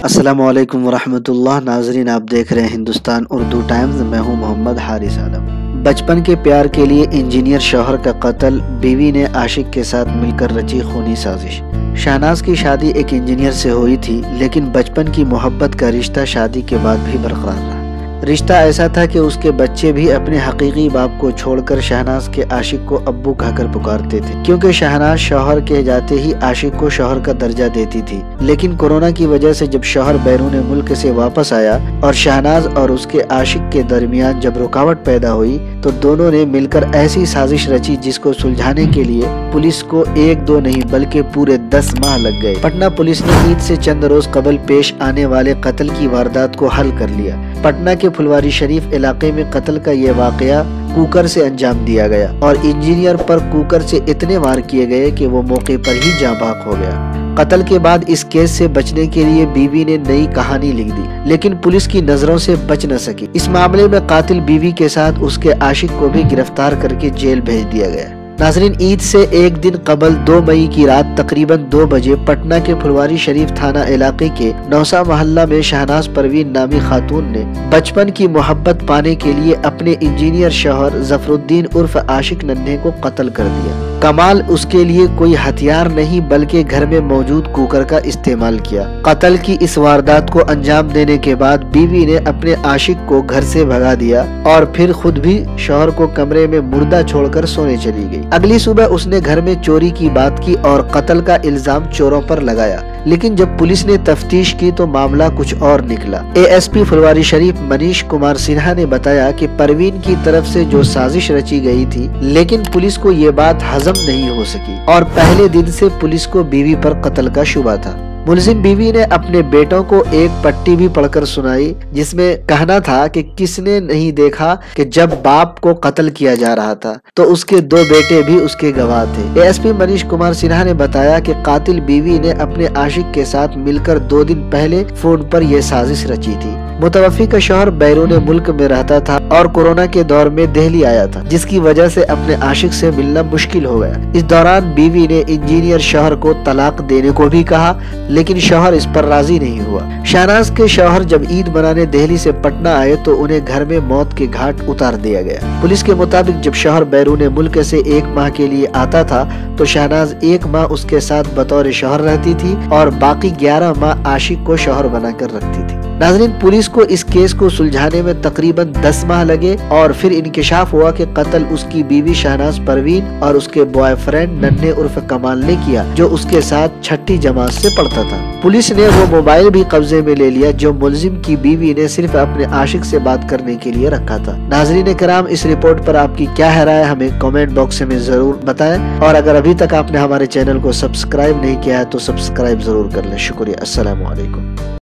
अस्सलामुअलैकुम वरहमतुल्लाह। नाजरीन, आप देख रहे हैं हिंदुस्तान उर्दू टाइम्स। मैं हूं मोहम्मद हारिस आलम। बचपन के प्यार के लिए इंजीनियर शौहर का कत्ल, बीवी ने आशिक के साथ मिलकर रची खूनी साजिश। शहनाज की शादी एक इंजीनियर से हुई थी, लेकिन बचपन की मोहब्बत का रिश्ता शादी के बाद भी बरकरार रहा। रिश्ता ऐसा था कि उसके बच्चे भी अपने हकीकी बाप को छोड़कर शहनाज के आशिक को अब्बू कहकर पुकारते थे, क्योंकि शहनाज शौहर के जाते ही आशिक को शौहर का दर्जा देती थी। लेकिन कोरोना की वजह से जब शौहर बैरून मुल्क से वापस आया और शहनाज और उसके आशिक के दरमियान जब रुकावट पैदा हुई, तो दोनों ने मिलकर ऐसी साजिश रची जिसको सुलझाने के लिए पुलिस को 1-2 नहीं बल्कि पूरे 10 माह लग गए। पटना पुलिस ने ईद से चंद रोज कबल पेश आने वाले कत्ल की वारदात को हल कर लिया। पटना के फुलवारी शरीफ इलाके में कत्ल का ये वाकया कुकर से अंजाम दिया गया और इंजीनियर पर कुकर से इतने वार किए गए कि वो मौके पर ही जाँ बाक हो गया। कत्ल के बाद इस केस से बचने के लिए बीवी ने नई कहानी लिख दी, लेकिन पुलिस की नजरों से बच न सकी। इस मामले में कातिल बीवी के साथ उसके आशिक को भी गिरफ्तार करके जेल भेज दिया गया। नाजरीन, ईद से एक दिन कबल 2 मई की रात तकरीबन 2 बजे पटना के फुलवारी शरीफ थाना इलाके के नौसा मोहल्ला में शहनाज परवीन नामी खातून ने बचपन की मोहब्बत पाने के लिए अपने इंजीनियर शौहर जफरुद्दीन उर्फ आशिक नन्हे को कत्ल कर दिया। कमाल, उसके लिए कोई हथियार नहीं बल्कि घर में मौजूद कुकर का इस्तेमाल किया। कत्ल की इस वारदात को अंजाम देने के बाद बीवी ने अपने आशिक को घर से भगा दिया और फिर खुद भी शौहर को कमरे में मुर्दा छोड़कर सोने चली गई। अगली सुबह उसने घर में चोरी की बात की और कत्ल का इल्जाम चोरों पर लगाया, लेकिन जब पुलिस ने तफ्तीश की तो मामला कुछ और निकला। एएसपी फुलवारी शरीफ मनीष कुमार सिन्हा ने बताया कि परवीन की तरफ से जो साजिश रची गई थी, लेकिन पुलिस को ये बात हजम नहीं हो सकी और पहले दिन से पुलिस को बीवी पर कत्ल का शुबा था। मुलजिम बीवी ने अपने बेटों को एक पट्टी भी पढ़कर सुनाई, जिसमें कहना था कि किसने नहीं देखा कि जब बाप को कत्ल किया जा रहा था तो उसके 2 बेटे भी उसके गवाह थे। एएसपी मनीष कुमार सिन्हा ने बताया कि कातिल बीवी ने अपने आशिक के साथ मिलकर 2 दिन पहले फोन पर यह साजिश रची थी। मुतवफ़ी का शौहर बैरून मुल्क में रहता था और कोरोना के दौर में दिल्ली आया था, जिसकी वजह से अपने आशिक से मिलना मुश्किल हो गया। इस दौरान बीवी ने इंजीनियर शौहर को तलाक देने को भी कहा, लेकिन शौहर इस पर राजी नहीं हुआ। शहनाज के शौहर जब ईद मनाने दिल्ली से पटना आए तो उन्हें घर में मौत के घाट उतार दिया गया। पुलिस के मुताबिक जब शौहर बैरून मुल्क से 1 माह के लिए आता था तो शहनाज 1 माह उसके साथ बतौर शौहर रहती थी और बाकी 11 माह आशिक को शौहर बनाकर रखती थी। नाज़रीन, पुलिस को इस केस को सुलझाने में तकरीबन 10 माह लगे और फिर इंकिशाफ हुआ कि कत्ल उसकी बीवी शहनाज परवीन और उसके बॉयफ्रेंड नन्हे उर्फ कमाल ने किया, जो उसके साथ छठी जमात से पढ़ता था। पुलिस ने वो मोबाइल भी कब्जे में ले लिया जो मुलजिम की बीवी ने सिर्फ अपने आशिक से बात करने के लिए रखा था। नाज़रीन किराम, इस रिपोर्ट पर आपकी क्या है राय, हमें कमेंट बॉक्स में जरूर बताएं और अगर अभी तक आपने हमारे चैनल को सब्सक्राइब नहीं किया है तो सब्सक्राइब जरूर कर लें। शुक्रिया। अस्सलामु अलैकुम।